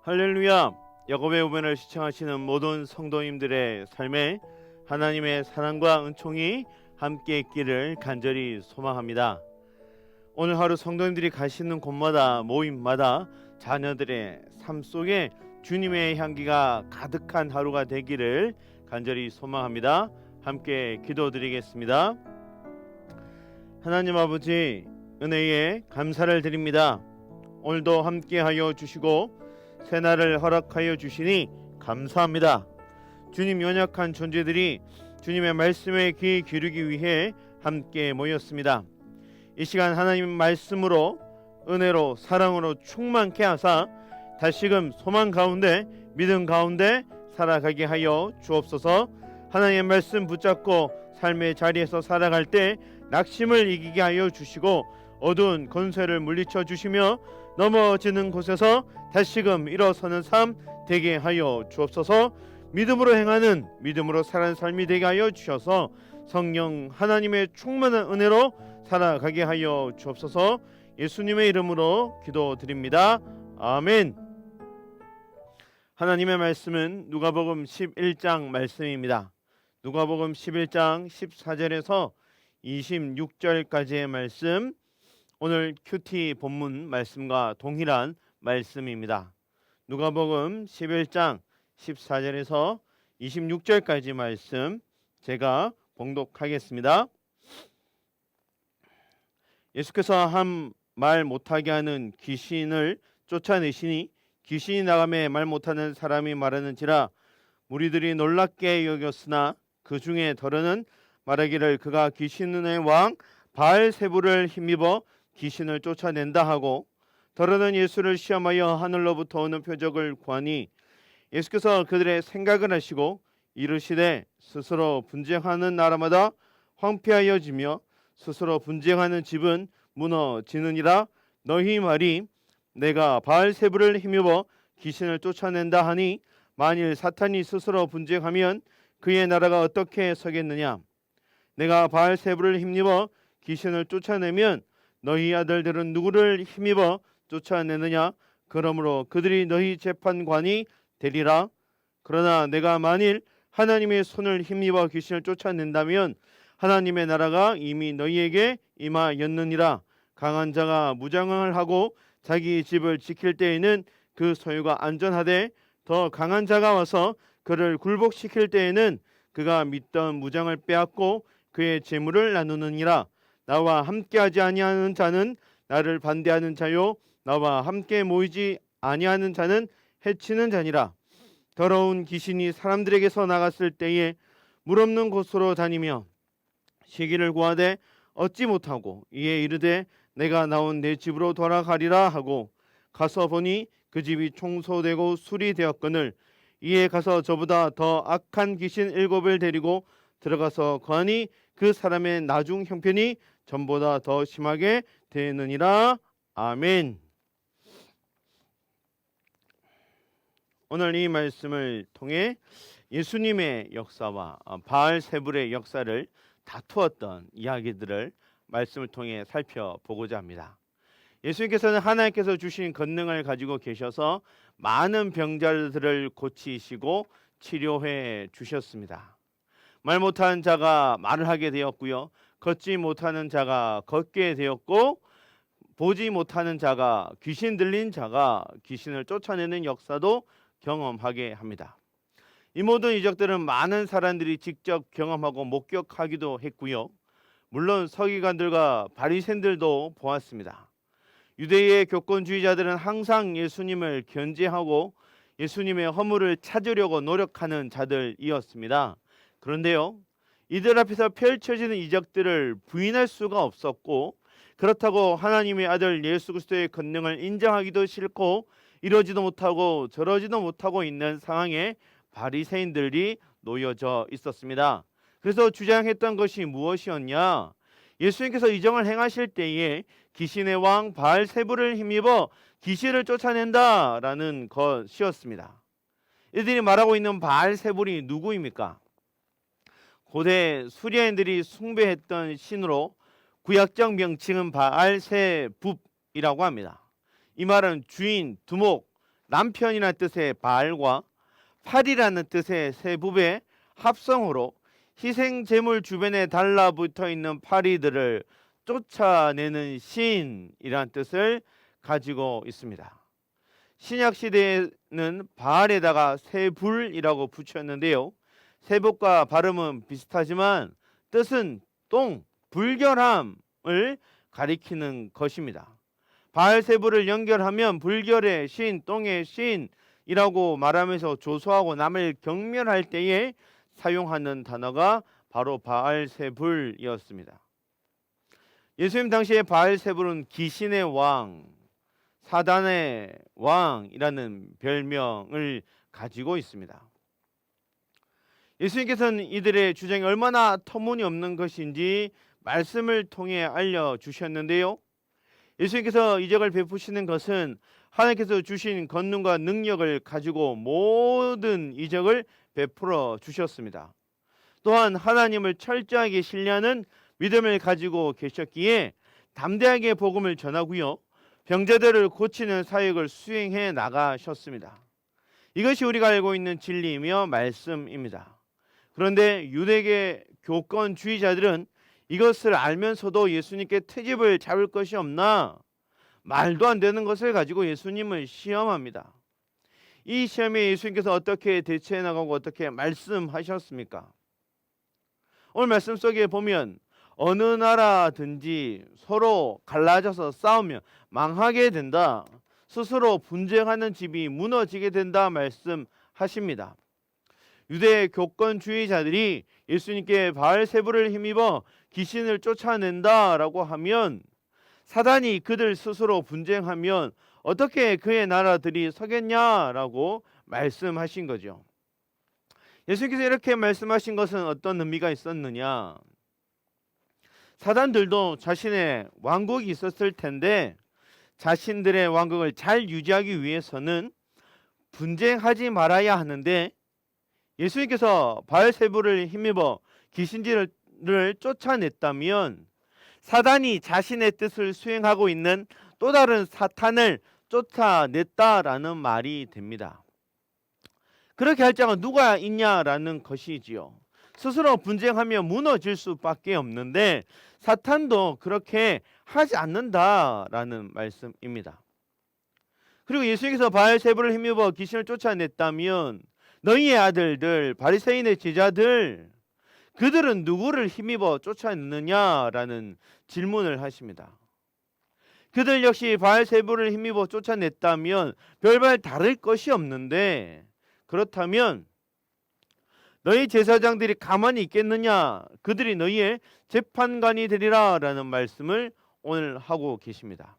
할렐루야! 야곱의 우변을 시청하시는 모든 성도님들의 삶에 하나님의 사랑과 은총이 함께 있기를 간절히 소망합니다. 오늘 하루 성도님들이 가시는 곳마다 모임마다 자녀들의 삶 속에 주님의 향기가 가득한 하루가 되기를 간절히 소망합니다. 함께 기도드리겠습니다. 하나님 아버지, 은혜에 감사를 드립니다. 오늘도 함께하여 주시고 새날을 허락하여 주시니 감사합니다. 주님, 연약한 존재들이 주님의 말씀에 귀 기울이기 위해 함께 모였습니다. 이 시간 하나님 말씀으로 은혜로 사랑으로 충만케 하사 다시금 소망 가운데 믿음 가운데 살아가게 하여 주옵소서. 하나님의 말씀 붙잡고 삶의 자리에서 살아갈 때 낙심을 이기게 하여 주시고 어두운 권세를 물리쳐 주시며 넘어지는 곳에서 다시금 일어서는 삶 되게 하여 주옵소서. 믿음으로 행하는 믿음으로 사는 삶이 되게 하여 주셔서 성령 하나님의 충만한 은혜로 살아가게 하여 주옵소서. 예수님의 이름으로 기도드립니다. 아멘. 하나님의 말씀은 누가복음 11장 말씀입니다. 누가복음 11장 14절에서 26절까지의 말씀, 오늘 큐티 본문 말씀과 동일한 말씀입니다. 누가복음 11장 14절에서 26절까지 말씀 제가 봉독하겠습니다. 예수께서 한 말 못하게 하는 귀신을 쫓아내시니 귀신이 나가매 말 못하는 사람이 말하는지라 무리들이 놀랍게 여겼으나 그 중에 더러는 말하기를 그가 귀신의 왕 바알세불을 힘입어 귀신을 쫓아낸다 하고, 더러는 예수를 시험하여 하늘로부터 오는 표적을 구하니 예수께서 그들의 생각을 하시고 이르시되 스스로 분쟁하는 나라마다 황폐하여지며 스스로 분쟁하는 집은 무너지느니라. 너희 말이 내가 바알세불을 힘입어 귀신을 쫓아낸다 하니 만일 사탄이 스스로 분쟁하면 그의 나라가 어떻게 서겠느냐. 내가 바알세불을 힘입어 귀신을 쫓아내면 너희 아들들은 누구를 힘입어 쫓아내느냐. 그러므로 그들이 너희 재판관이 되리라. 그러나 내가 만일 하나님의 손을 힘입어 귀신을 쫓아낸다면 하나님의 나라가 이미 너희에게 임하였느니라. 강한 자가 무장을 하고 자기 집을 지킬 때에는 그 소유가 안전하되 더 강한 자가 와서 그를 굴복시킬 때에는 그가 믿던 무장을 빼앗고 그의 재물을 나누느니라. 나와 함께하지 아니하는 자는 나를 반대하는 자요 나와 함께 모이지 아니하는 자는 해치는 자니라. 더러운 귀신이 사람들에게서 나갔을 때에 물 없는 곳으로 다니며 쉬기를 구하되 얻지 못하고 이에 이르되 내가 나온 내 집으로 돌아가리라 하고 가서 보니 그 집이 청소되고 수리되었거늘 이에 가서 저보다 더 악한 귀신 7을 데리고 들어가서 거하니 그 사람의 나중 형편이 전보다 더 심하게 되느니라. 아멘. 오늘 이 말씀을 통해 예수님의 역사와 바알세불의 역사를 다투었던 이야기들을 말씀을 통해 살펴보고자 합니다. 예수님께서는 하나님께서 주신 권능을 가지고 계셔서 많은 병자들을 고치시고 치료해 주셨습니다. 말 못하는 자가 말을 하게 되었고요. 걷지 못하는 자가 걷게 되었고, 보지 못하는 자가, 귀신 들린 자가 귀신을 쫓아내는 역사도 경험하게 합니다. 이 모든 이적들은 많은 사람들이 직접 경험하고 목격하기도 했고요. 물론 서기관들과 바리새인들도 보았습니다. 유대의 교권주의자들은 항상 예수님을 견제하고 예수님의 허물을 찾으려고 노력하는 자들이었습니다. 그런데요, 이들 앞에서 펼쳐지는 이적들을 부인할 수가 없었고, 그렇다고 하나님의 아들 예수 그리스도의 권능을 인정하기도 싫고 이러지도 못하고 저러지도 못하고 있는 상황에 바리새인들이 놓여져 있었습니다. 그래서 주장했던 것이 무엇이었냐? 예수님께서 이정을 행하실 때에 귀신의 왕 바알세불을 힘입어 귀신을 쫓아낸다라는 것이었습니다. 이들이 말하고 있는 바알세불이 누구입니까? 고대 수리아인들이 숭배했던 신으로 구약적 명칭은 바알세붑이라고 합니다. 이 말은 주인, 두목라는 남편이라는 뜻의 바알과 팔이라는 뜻의 세부의 합성어로 희생 제물 주변에 달라붙어 있는 파리들을 쫓아내는 신이란 뜻을 가지고 있습니다. 신약 시대에는 바알에다가 세불이라고 붙였는데요. 세복과 발음은 비슷하지만 뜻은 똥, 불결함을 가리키는 것입니다. 바알세불을 연결하면 불결의 신, 똥의 신이라고 말하면서 조소하고 남을 경멸할 때에 사용하는 단어가 바로 바알세불이었습니다. 예수님 당시에 바알세불은 귀신의 왕, 사단의 왕이라는 별명을 가지고 있습니다. 예수님께서는 이들의 주장이 얼마나 터무니없는 것인지 말씀을 통해 알려주셨는데요. 예수님께서 이적을 베푸시는 것은 하나님께서 주신 권능과 능력을 가지고 모든 이적을 베풀어 주셨습니다. 또한 하나님을 철저하게 신뢰하는 믿음을 가지고 계셨기에 담대하게 복음을 전하고요. 병자들을 고치는 사역을 수행해 나가셨습니다. 이것이 우리가 알고 있는 진리이며 말씀입니다. 그런데 유대계 교권주의자들은 이것을 알면서도 예수님께 트집을 잡을 것이 없나 말도 안 되는 것을 가지고 예수님을 시험합니다. 이 시험에 예수님께서 어떻게 대처해 나가고 어떻게 말씀하셨습니까? 오늘 말씀 속에 보면 어느 나라든지 서로 갈라져서 싸우면 망하게 된다. 스스로 분쟁하는 집이 무너지게 된다 말씀하십니다. 유대 교권주의자들이 예수님께 바알세불을 힘입어 귀신을 쫓아낸다라고 하면 사단이 그들 스스로 분쟁하면 어떻게 그의 나라들이 서겠냐라고 말씀하신 거죠. 예수님께서 이렇게 말씀하신 것은 어떤 의미가 있었느냐? 사단들도 자신의 왕국이 있었을 텐데 자신들의 왕국을 잘 유지하기 위해서는 분쟁하지 말아야 하는데 예수님께서 바알세불을 힘입어 귀신들을 쫓아냈다면 사단이 자신의 뜻을 수행하고 있는 또 다른 사탄을 쫓아냈다라는 말이 됩니다. 그렇게 할 자가 누가 있냐라는 것이지요. 스스로 분쟁하며 무너질 수밖에 없는데 사탄도 그렇게 하지 않는다라는 말씀입니다. 그리고 예수님께서 바알세불을 힘입어 귀신을 쫓아냈다면 너희의 아들들 바리새인의 제자들 그들은 누구를 힘입어 쫓아냈느냐라는 질문을 하십니다. 그들 역시 바알세불을 힘입어 쫓아냈다면 별반 다를 것이 없는데 그렇다면 너희 제사장들이 가만히 있겠느냐? 그들이 너희의 재판관이 되리라 라는 말씀을 오늘 하고 계십니다.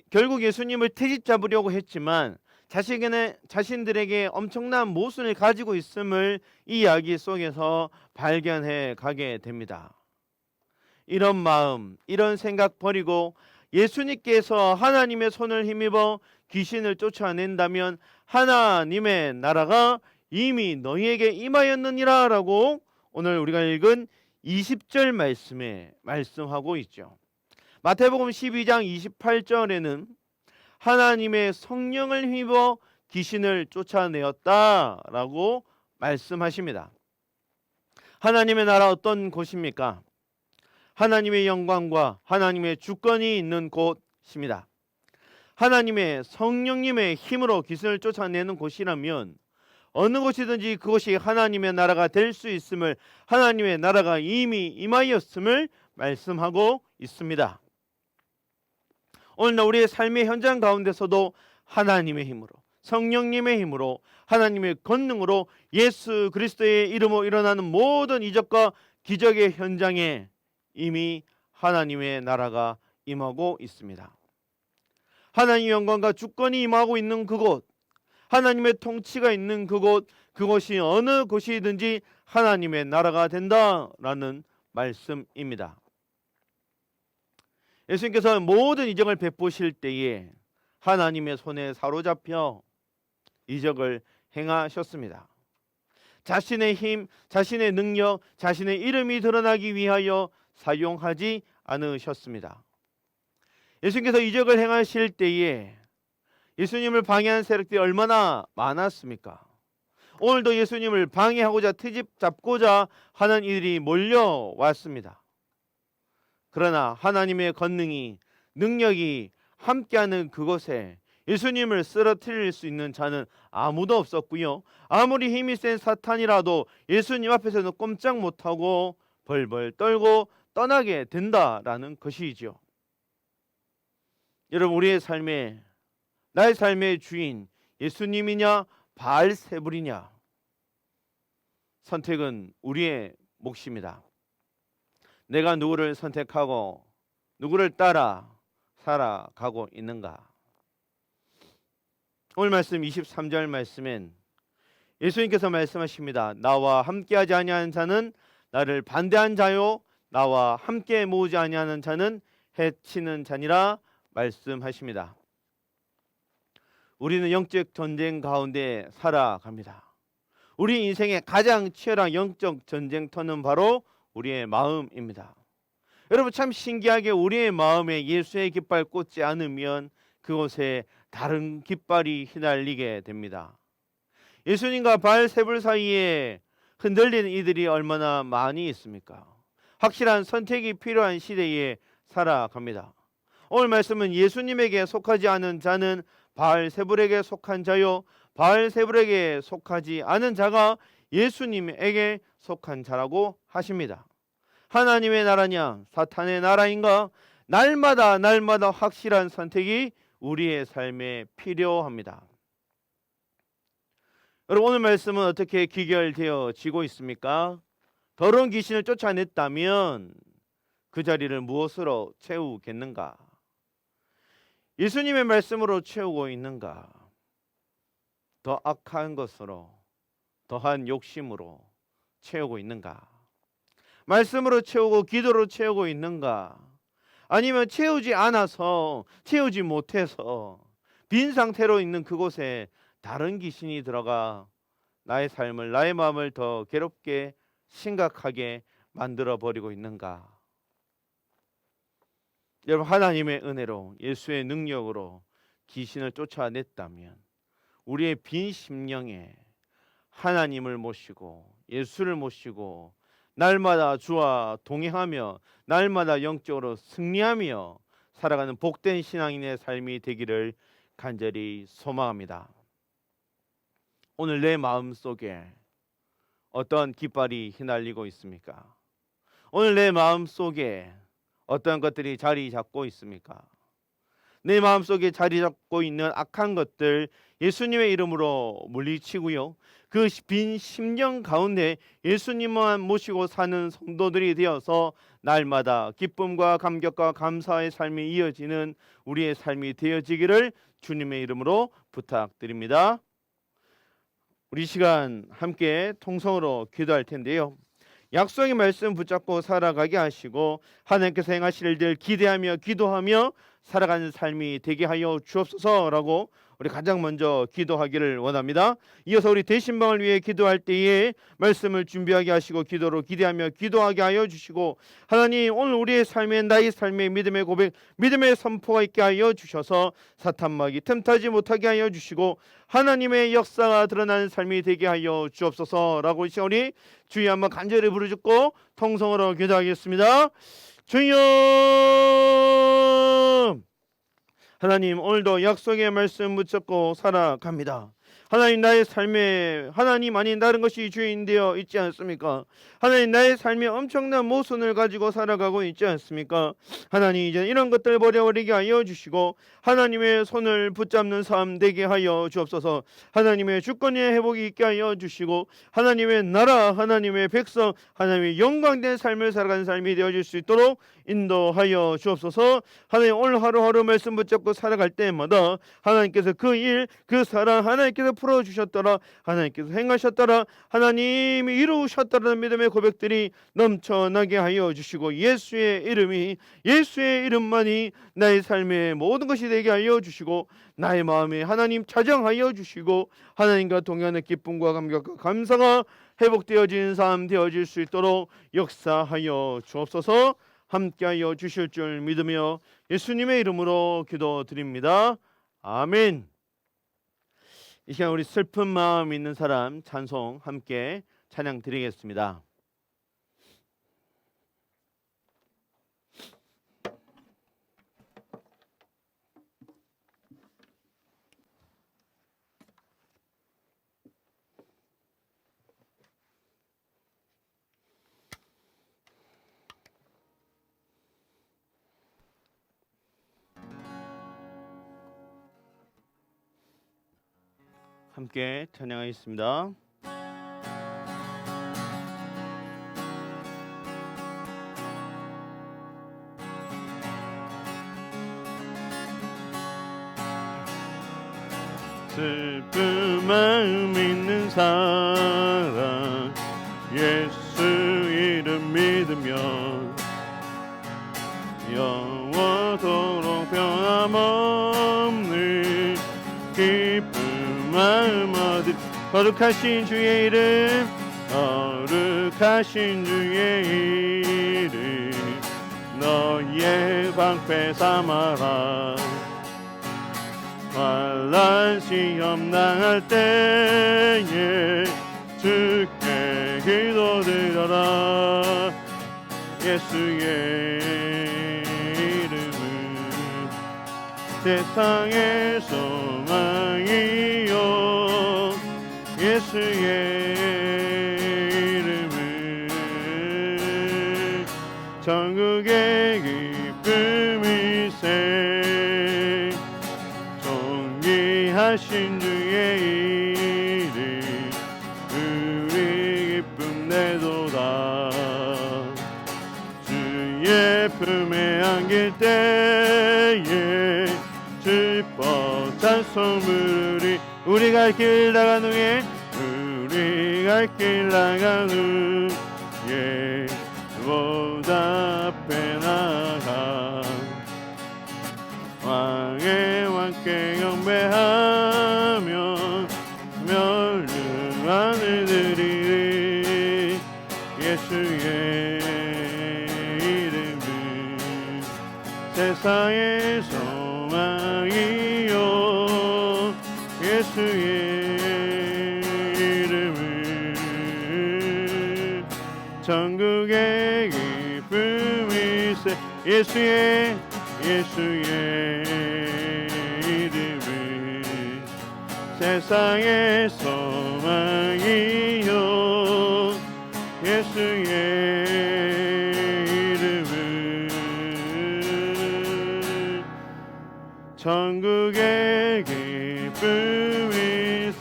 결국 예수님을 트집 잡으려고 했지만 자신들에게 엄청난 모순을 가지고 있음을 이 이야기 속에서 발견해 가게 됩니다. 이런 마음, 이런 생각 버리고 예수님께서 하나님의 손을 힘입어 귀신을 쫓아낸다면 하나님의 나라가 이미 너희에게 임하였느니라 라고 오늘 우리가 읽은 20절 말씀에 말씀하고 있죠. 마태복음 12장 28절에는 하나님의 성령을 힘입어 귀신을 쫓아내었다라고 말씀하십니다. 하나님의 나라 어떤 곳입니까? 하나님의 영광과 하나님의 주권이 있는 곳입니다. 하나님의 성령님의 힘으로 귀신을 쫓아내는 곳이라면 어느 곳이든지 그곳이 하나님의 나라가 될 수 있음을 하나님의 나라가 이미 임하였음을 말씀하고 있습니다. 오늘 우리의 삶의 현장 가운데서도 하나님의 힘으로 성령님의 힘으로 하나님의 권능으로 예수 그리스도의 이름으로 일어나는 모든 이적과 기적의 현장에 이미 하나님의 나라가 임하고 있습니다. 하나님의 영광과 주권이 임하고 있는 그곳, 하나님의 통치가 있는 그곳, 그곳이 어느 곳이든지 하나님의 나라가 된다라는 말씀입니다. 예수님께서 모든 이적을 베푸실 때에 하나님의 손에 사로잡혀 이적을 행하셨습니다. 자신의 힘, 자신의 능력, 자신의 이름이 드러나기 위하여 사용하지 않으셨습니다. 예수님께서 이적을 행하실 때에 예수님을 방해하는 세력들이 얼마나 많았습니까? 오늘도 예수님을 방해하고자 트집 잡고자 하는 이들이 몰려왔습니다. 그러나 하나님의 권능이, 능력이 함께하는 그곳에 예수님을 쓰러뜨릴 수 있는 자는 아무도 없었고요. 아무리 힘이 센 사탄이라도 예수님 앞에서는 꼼짝 못하고 벌벌 떨고 떠나게 된다라는 것이죠. 여러분, 우리의 삶에, 나의 삶의 주인 예수님이냐 바알세불이냐, 선택은 우리의 몫입니다. 내가 누구를 선택하고 누구를 따라 살아가고 있는가? 오늘 말씀 23절 말씀엔 예수님께서 말씀하십니다. 나와 함께하지 아니하는 자는 나를 반대한 자요, 나와 함께 모으지 아니하는 자는 해치는 자니라 말씀하십니다. 우리는 영적 전쟁 가운데 살아갑니다. 우리 인생의 가장 치열한 영적 전쟁터는 바로 우리의 마음입니다. 여러분, 참 신기하게 우리의 마음에 예수의 깃발 꽂지 않으면 그곳에 다른 깃발이 휘날리게 됩니다. 예수님과 바알세불 사이에 흔들리는 이들이 얼마나 많이 있습니까? 확실한 선택이 필요한 시대에 살아갑니다. 오늘 말씀은 예수님에게 속하지 않은 자는 바알세불에게 속한 자요, 바알세불에게 속하지 않은 자가 예수님에게 속한 자라고 하십니다. 하나님의 나라냐 사탄의 나라인가? 날마다 확실한 선택이 우리의 삶에 필요합니다. 여러분, 오늘 말씀은 어떻게 귀결되어지고 있습니까? 더러운 귀신을 쫓아냈다면 그 자리를 무엇으로 채우겠는가? 예수님의 말씀으로 채우고 있는가? 더 악한 것으로, 더한 욕심으로 채우고 있는가? 말씀으로 채우고 기도로 채우고 있는가? 아니면 채우지 않아서, 채우지 못해서 빈 상태로 있는 그곳에 다른 귀신이 들어가 나의 삶을, 나의 마음을 더 괴롭게, 심각하게 만들어 버리고 있는가? 여러분, 하나님의 은혜로, 예수의 능력으로 귀신을 쫓아냈다면 우리의 빈 심령에 하나님을 모시고 예수를 모시고 날마다 주와 동행하며 날마다 영적으로 승리하며 살아가는 복된 신앙인의 삶이 되기를 간절히 소망합니다. 오늘 내 마음속에 어떤 깃발이 휘날리고 있습니까? 오늘 내 마음속에 어떤 것들이 자리 잡고 있습니까? 내 마음속에 자리 잡고 있는 악한 것들 예수님의 이름으로 물리치고요, 그 빈 심령 가운데 예수님만 모시고 사는 성도들이 되어서 날마다 기쁨과 감격과 감사의 삶이 이어지는 우리의 삶이 되어지기를 주님의 이름으로 부탁드립니다. 우리 시간 함께 통성으로 기도할 텐데요, 약속의 말씀 붙잡고 살아가게 하시고 하나님께서 행하실 일들 기대하며 기도하며 살아가는 삶이 되게 하여 주옵소서라고 우리 가장 먼저 기도하기를 원합니다. 이어서 우리 대신방을 위해 기도할 때에 말씀을 준비하게 하시고 기도로 기대하며 기도하게 하여 주시고, 하나님, 오늘 우리의 삶에, 나의 삶에 믿음의 고백, 믿음의 선포가 있게 하여 주셔서 사탄막이 틈타지 못하게 하여 주시고 하나님의 역사가 드러나는 삶이 되게 하여 주옵소서라고 우리 주여 한번 간절히 부르짖고 통성으로 기도하겠습니다. 주여, 하나님, 오늘도 약속의 말씀 붙잡고 살아갑니다. 하나님, 나의 삶에 하나님 아닌 다른 것이 주인되어 있지 않습니까? 하나님, 나의 삶에 엄청난 모순을 가지고 살아가고 있지 않습니까? 하나님, 이제 이런 것들 버려버리게 하여 주시고 하나님의 손을 붙잡는 삶 되게 하여 주옵소서. 하나님의 주권의 회복이 있게 하여 주시고 하나님의 나라, 하나님의 백성, 하나님의 영광된 삶을 살아가는 삶이 되어질 수 있도록 인도하여 주옵소서. 하나님, 오늘 하루하루 말씀 붙잡고 살아갈 때마다 하나님께서 그 일, 그 사랑 하나님께서 풀어주셨더라, 하나님께서 행하셨더라, 하나님이 이루셨더라는 믿음의 고백들이 넘쳐나게 하여 주시고 예수의 이름이, 예수의 이름만이 나의 삶의 모든 것이 되게 하여 주시고 나의 마음에 하나님 자정하여 주시고 하나님과 동행하는 기쁨과 감격과 감사가 회복되어지는 삶 되어질 수 있도록 역사하여 주옵소서. 함께하여 주실 줄 믿으며 예수님의 이름으로 기도드립니다. 아멘. 이 시간 우리 슬픈 마음 있는 사람 찬송 함께 찬양 드리겠습니다. 함께 찬양하겠습니다. 슬픈 마음 있는 사람 예수 이름 믿으면 영원토록 변함없는 기쁜 마음 얻으리. 거룩하신 주의 이름 거룩하신 주의 이름 너의 방패 삼아라. 환난 시험 당할 때에 주께 기도드려라. 예수의 이름은 세상의 소망이요 예수의 이름은 천국의 기쁨일세. 존귀하신 주의 이름 우리 기쁨 내도다. 주의 품에 안길 때에 슬퍼 찬송 부르리. 우리 갈 길 나간 후에 우리 갈 길 나간 후에 보다 앞에 나가 왕의 왕께 경배하며 멸류관을 드리리. 예수의 이름은 세상의 소망이요 예수의 이름은 천국의 기쁨일세. 예수의 이름은 세상의 소망이요 예수의 이름은 천국의 기쁨일세.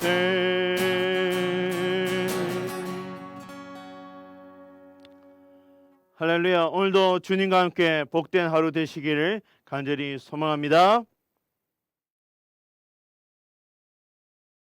할렐루야. 오늘도 주님과 함께 복된 하루 되시기를 간절히 소망합니다.